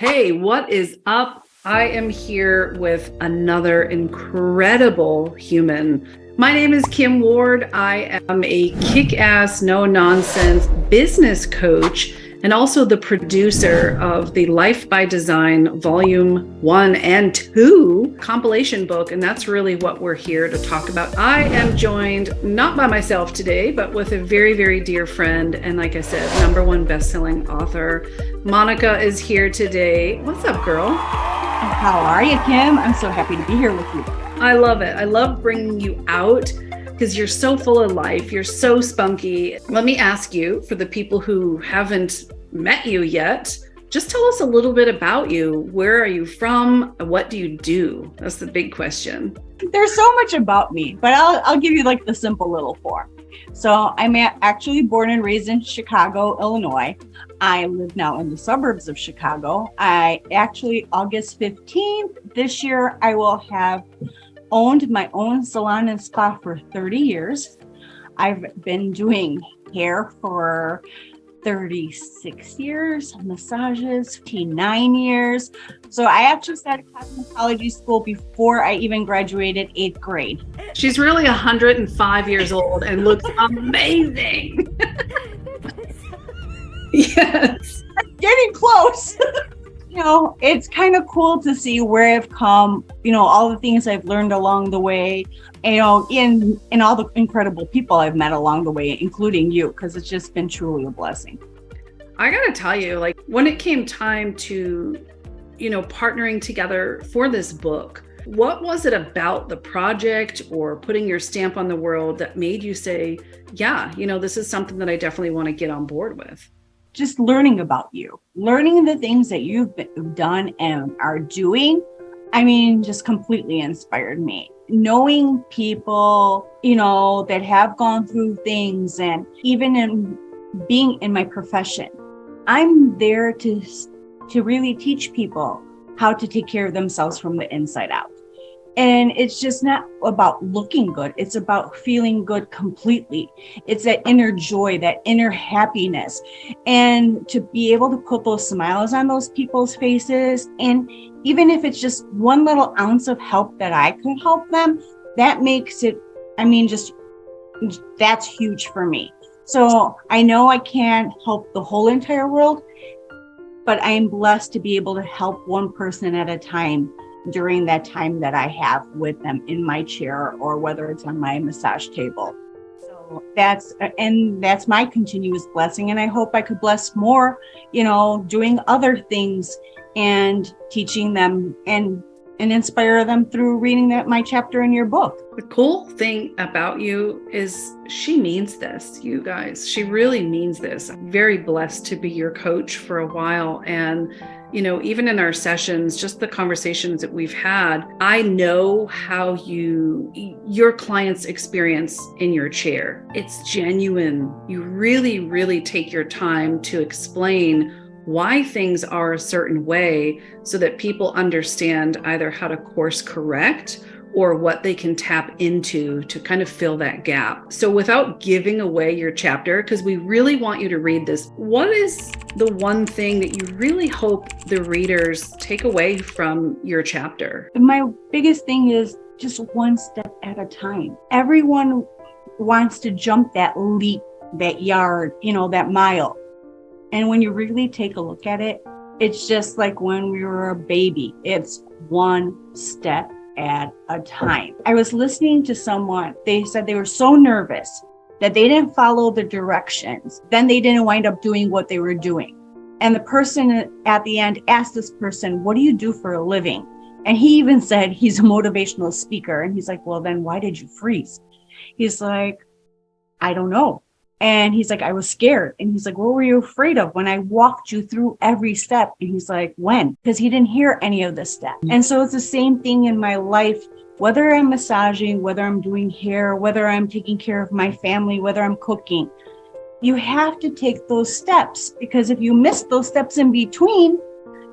Hey, what is up? I am here with another incredible human. My name is Kim Ward. I am a kick-ass, no-nonsense business coach and also the producer of the Life by Design Volume 1 and 2 compilation book, and that's really what we're here to talk about. I am joined not by myself today, but with a very, very dear friend, and like I said, #1 best-selling author. Monika is here today. What's up, girl? How are you, Kim? I'm so happy to be here with you. I love it. I love bringing you out because you're so full of life. You're so spunky. Let me ask you, for the people who haven't met you yet, just tell us a little bit about you. Where are you from? What do you do? That's the big question. There's so much about me, but I'll give you like the simple little form. So I'm actually born and raised in Chicago, Illinois. I live now in the suburbs of Chicago. August 15th this year, I will have owned my own salon and spa for 30 years. I've been doing hair for 36 years, massages, 9 years. So I actually started cosmetology school before I even graduated 8th grade. She's really 105 years old and looks amazing. Yes. Getting close. It's kind of cool to see where I've come, all the things I've learned along the way, in all the incredible people I've met along the way, including you, because it's just been truly a blessing. I got to tell you, when it came time to, partnering together for this book, what was it about the project or putting your stamp on the world that made you say, yeah, this is something that I definitely want to get on board with? Just learning about you, learning the things that you've done and are doing, just completely inspired me. Knowing people, that have gone through things, and even in being in my profession, I'm there to really teach people how to take care of themselves from the inside out. And it's just not about looking good. It's about feeling good completely. It's that inner joy, that inner happiness. And to be able to put those smiles on those people's faces. And even if it's just one little ounce of help that I could help them, that makes it, that's huge for me. So I know I can't help the whole entire world, but I am blessed to be able to help one person at a time during that time that I have with them in my chair, or whether it's on my massage table. So that's my continuous blessing. And I hope I could bless more, doing other things and teaching them and inspire them through reading my chapter in your book. The cool thing about you is she means this, you guys. She really means this. I'm very blessed to be your coach for a while. And even in our sessions, just the conversations that we've had, I know how your clients experience in your chair. It's genuine. You really, really take your time to explain why things are a certain way so that people understand either how to course correct or what they can tap into to kind of fill that gap. So without giving away your chapter, because we really want you to read this, what is the one thing that you really hope the readers take away from your chapter? My biggest thing is just one step at a time. Everyone wants to jump that leap, that yard, that mile. And when you really take a look at it, it's just like when we were a baby. It's one step at a time. I was listening to someone, they said they were so nervous that they didn't follow the directions. Then they didn't wind up doing what they were doing. And the person at the end asked this person, "What do you do for a living?" And he even said he's a motivational speaker. And he's like, "Well, then why did you freeze?" He's like, "I don't know." And he's like, "I was scared." And he's like, "What were you afraid of when I walked you through every step?" And he's like, "When?" Because he didn't hear any of the steps. And so it's the same thing in my life, whether I'm massaging, whether I'm doing hair, whether I'm taking care of my family, whether I'm cooking. You have to take those steps, because if you miss those steps in between,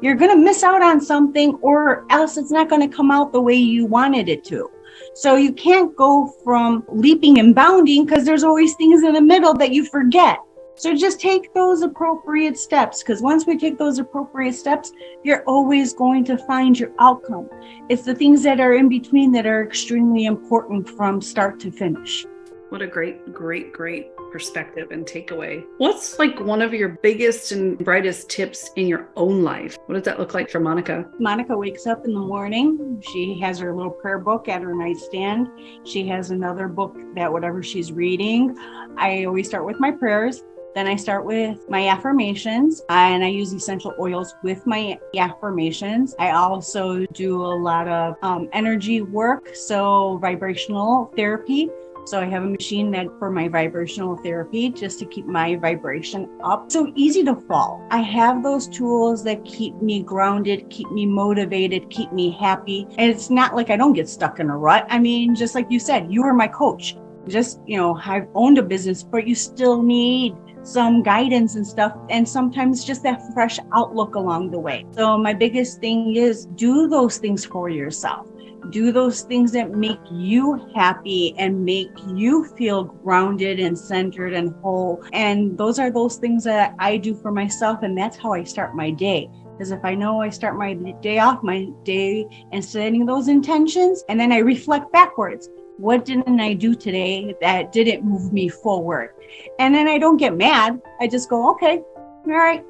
you're going to miss out on something, or else it's not going to come out the way you wanted it to. So you can't go from leaping and bounding, because there's always things in the middle that you forget. So just take those appropriate steps, because once we take those appropriate steps, you're always going to find your outcome. It's the things that are in between that are extremely important from start to finish. What a great, great, great perspective and takeaway. What's like one of your biggest and brightest tips in your own life? What does that look like for Monika? Monika wakes up in the morning. She has her little prayer book at her nightstand. She has another book that whatever she's reading. I always start with my prayers. Then I start with my affirmations, and I use essential oils with my affirmations. I also do a lot of energy work, so vibrational therapy. So I have a machine that for my vibrational therapy, just to keep my vibration up. So easy to fall. I have those tools that keep me grounded, keep me motivated, keep me happy. And it's not like I don't get stuck in a rut. I mean, just like you said, you are my coach. Just, I've owned a business, but you still need some guidance and stuff. And sometimes just that fresh outlook along the way. So my biggest thing is do those things for yourself. Do those things that make you happy and make you feel grounded and centered and whole. And those are those things that I do for myself. And that's how I start my day. Because if I know I start my day off, and setting those intentions, and then I reflect backwards. What didn't I do today that didn't move me forward? And then I don't get mad. I just go, okay, all right,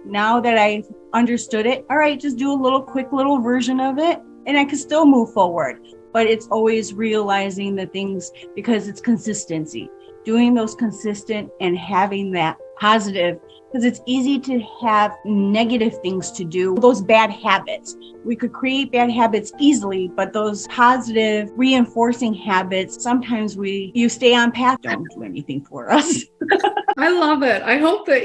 now that I've understood it, all right, just do a quick little version of it. And I can still move forward, but it's always realizing the things, because it's consistency, doing those consistent and having that positive, because it's easy to have negative things to do, those bad habits. We could create bad habits easily, but those positive reinforcing habits, sometimes you stay on path, don't do anything for us. I love it. I hope that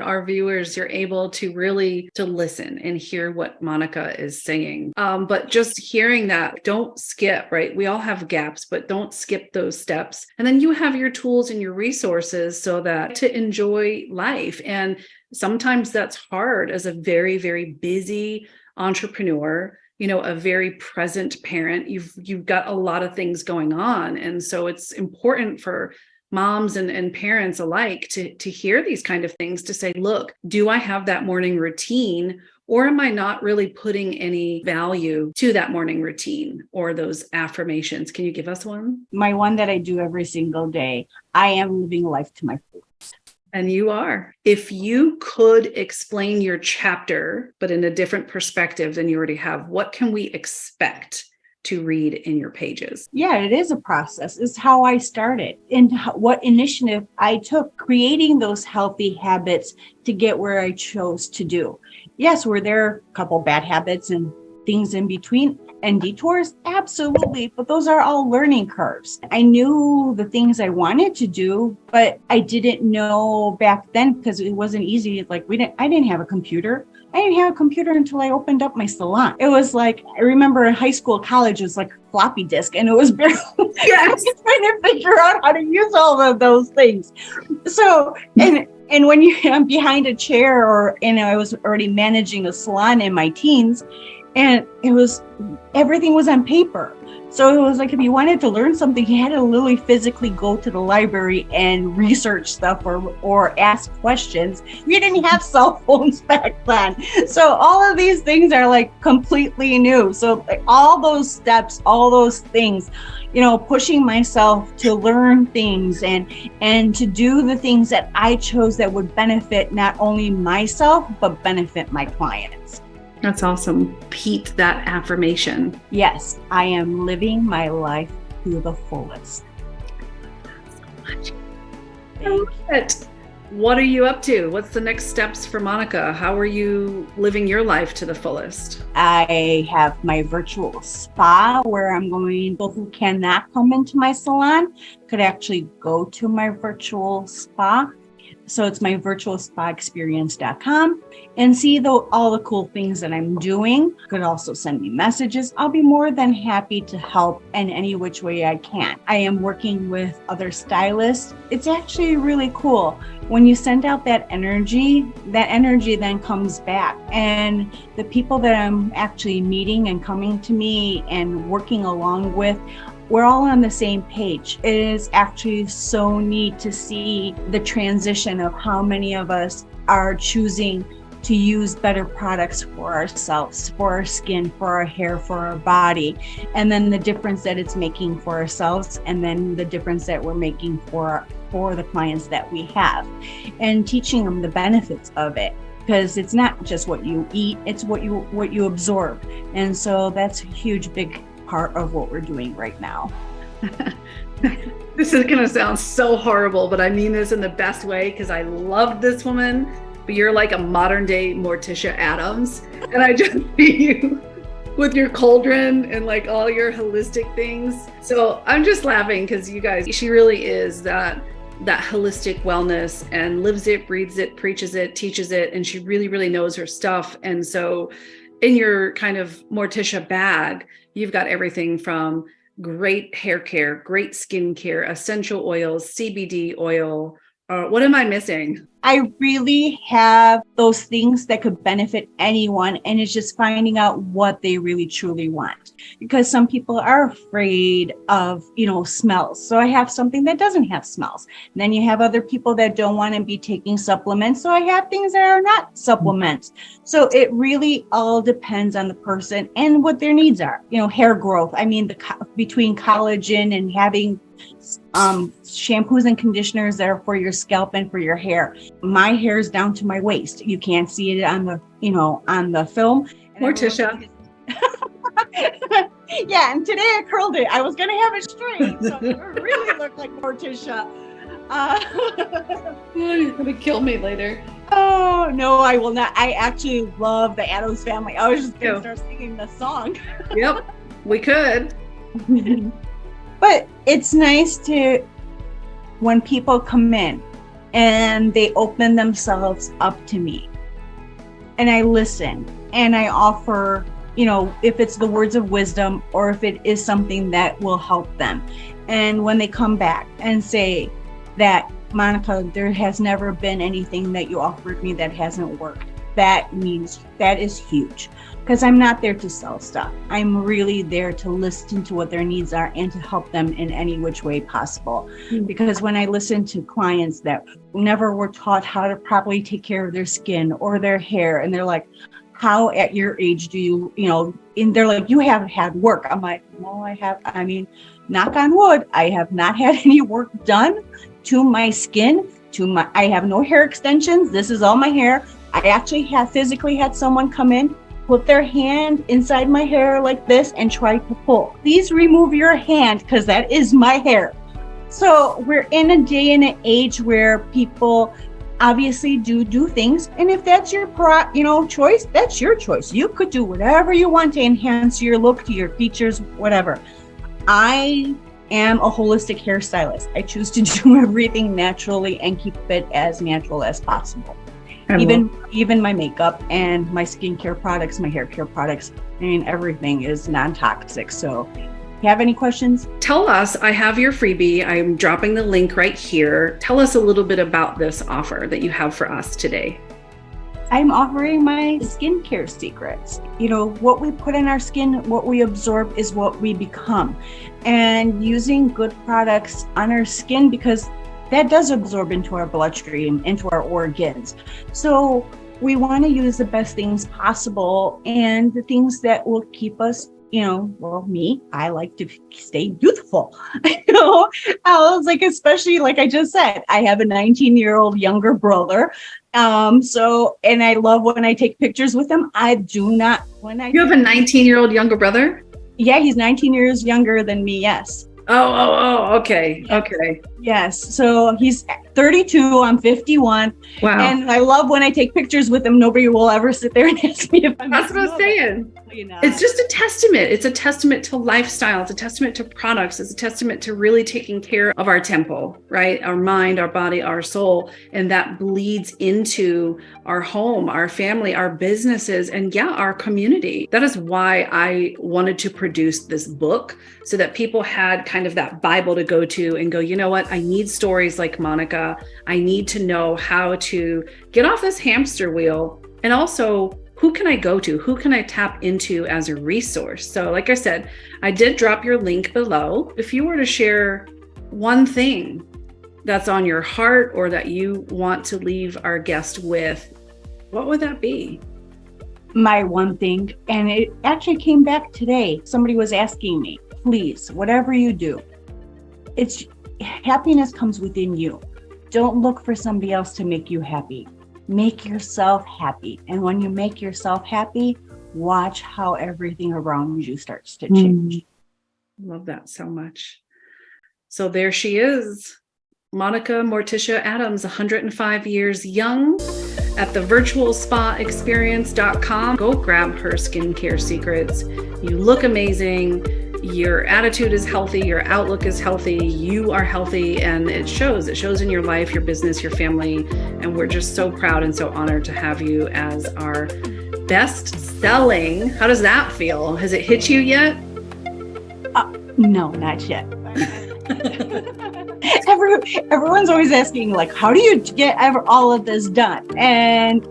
our viewers, you're able to really to listen and hear what Monika is saying. But just hearing that, don't skip, right? We all have gaps, but don't skip those steps. And then you have your tools and your resources so that to enjoy life. And sometimes that's hard as a very, very busy entrepreneur, a very present parent. You've got a lot of things going on. And so it's important for moms and parents alike to hear these kind of things, to say, look, do I have that morning routine, or am I not really putting any value to that morning routine or those affirmations? Can you give us one? My one that I do every single day, I am living life to my fullest. And you are. If you could explain your chapter, but in a different perspective than you already have, what can we expect to read in your pages? Yeah, it is a process. It's how I started and what initiative I took, creating those healthy habits to get where I chose to do. Yes, were there a couple bad habits and things in between and detours? Absolutely. But those are all learning curves. I knew the things I wanted to do, but I didn't know back then because it wasn't easy. Like I didn't have a computer. I didn't have a computer until I opened up my salon. It was like, I remember in high school, college, it was like a floppy disk, and it was barely trying to figure out how to use all of those things. So, and when I'm behind a chair I was already managing a salon in my teens, and everything was on paper. So it was like, if you wanted to learn something, you had to literally physically go to the library and research stuff or ask questions. You didn't have cell phones back then. So all of these things are like completely new. So like all those steps, all those things, pushing myself to learn things and to do the things that I chose that would benefit not only myself, but benefit my clients. That's awesome. Repeat that affirmation. Yes, I am living my life to the fullest. I love it. What are you up to? What's the next steps for Monika? How are you living your life to the fullest? I have my virtual spa where I'm going, people who cannot come into my salon could actually go to my virtual spa. So it's my virtualspaexperience.com and see all the cool things that I'm doing. You could also send me messages. I'll be more than happy to help in any which way I can. I am working with other stylists. It's actually really cool. When you send out that energy then comes back. And the people that I'm actually meeting and coming to me and working along with we're all on the same page. It is actually so neat to see the transition of how many of us are choosing to use better products for ourselves, for our skin, for our hair, for our body, and then the difference that it's making for ourselves, and then the difference that we're making for the clients that we have, and teaching them the benefits of it. Because it's not just what you eat, it's what you absorb. And so that's a huge, big part of what we're doing right now. This is going to sound so horrible, but I mean this in the best way, because I love this woman, but you're like a modern day Morticia Adams. And I just see you with your cauldron and like all your holistic things. So I'm just laughing because you guys, she really is that holistic wellness, and lives it, breathes it, preaches it, teaches it, and she really, really knows her stuff. And so in your kind of Morticia bag, you've got everything from great hair care, great skin care, essential oils, CBD oil. What am I missing? I really have those things that could benefit anyone, and it's just finding out what they really truly want. Because some people are afraid of, smells. So I have something that doesn't have smells. And then you have other people that don't want to be taking supplements. So I have things that are not supplements. So it really all depends on the person and what their needs are. Hair growth. I mean, between collagen and having shampoos and conditioners that are for your scalp and for your hair. My hair is down to my waist. You can't see it on the film. Morticia. Yeah, and today I curled it. I was going to have it straight, so it really looked like Morticia. You're going to kill me later. Oh, no, I will not. I actually love the Addams Family. I was just going to start singing the song. Yep, we could. But it's nice when people come in and they open themselves up to me, and I listen and I offer, if it's the words of wisdom or if it is something that will help them. And when they come back and say that, Monika, there has never been anything that you offered me that hasn't worked, that is huge. Because I'm not there to sell stuff. I'm really there to listen to what their needs are and to help them in any which way possible. Mm-hmm. Because when I listen to clients that never were taught how to properly take care of their skin or their hair, and they're like, how at your age do you, and they're like, you haven't had work. I'm like, no, I have. I mean, knock on wood, I have not had any work done to my skin, I have no hair extensions. This is all my hair. I actually physically had someone come in, put their hand inside my hair like this and try to pull. Please remove your hand, because that is my hair. So we're in a day and an age where people obviously do things. And if that's your choice, that's your choice. You could do whatever you want to enhance your look, to your features, whatever. I am a holistic hairstylist. I choose to do everything naturally and keep it as natural as possible. Even my makeup and my skincare products, my hair care products, everything is non-toxic. So if you have any questions? Tell us, I have your freebie. I'm dropping the link right here. Tell us a little bit about this offer that you have for us today. I'm offering my skincare secrets. What we put in our skin, what we absorb is what we become. And using good products on our skin, because that does absorb into our bloodstream, into our organs. So we want to use the best things possible, and the things that will keep us, I like to stay youthful. I was like, especially like I just said, I have a 19-year-old younger brother. And I love when I take pictures with him. You have a 19-year-old younger brother? Yeah, he's 19 years younger than me. Yes. Oh, okay. Okay. Yes. So he's 32, I'm 51. Wow. And I love when I take pictures with him. Nobody will ever sit there and ask me if I'm. That's what I was saying. It's just a testament. It's a testament to lifestyle. It's a testament to products. It's a testament to really taking care of our temple, right? Our mind, our body, our soul. And that bleeds into our home, our family, our businesses, and our community. That is why I wanted to produce this book, so that people had kind of that Bible to go to and go, you know what? I need stories like Monika. I need to know how to get off this hamster wheel, and also who can I go to? Who can I tap into as a resource? So like I said, I did drop your link below. If you were to share one thing that's on your heart or that you want to leave our guest with, what would that be? My one thing, and it actually came back today. Somebody was asking me, please, whatever you do, it's happiness comes within you. Don't look for somebody else to make you happy. Make yourself happy. And when you make yourself happy, watch how everything around you starts to change. Love that so much. So there she is, Monika Morticia Adams, 105 years young, at the virtualspaexperience.com. Go grab her skincare secrets. You look amazing. Your attitude is healthy. Your outlook is healthy. You are healthy, and it shows. It shows in your life, your business, your family. And we're just so proud and so honored to have you as our best-selling. How does that feel? Has it hit you yet? No, not yet. Everyone's always asking, like, how do you get all of this done? And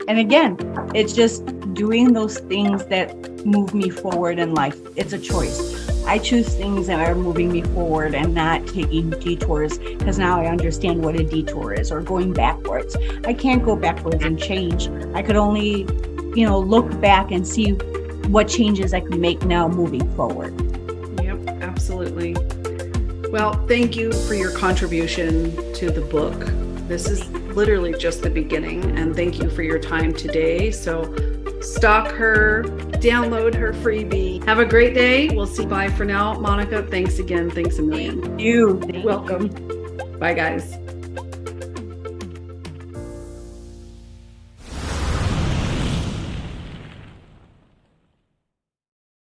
again, it's just doing those things that move me forward in life. It's a choice. I choose things that are moving me forward and not taking detours, because now I understand what a detour is, or going backwards. I can't go backwards and change. I could only, look back and see what changes I can make now moving forward. Yep, absolutely. Well, thank you for your contribution to the book. This is literally just the beginning, and thank you for your time today. So stalk her, download her freebie. Have a great day. We'll see. Bye for now. Monika, thanks again. Thanks a million. Thank you. Welcome. Bye, guys.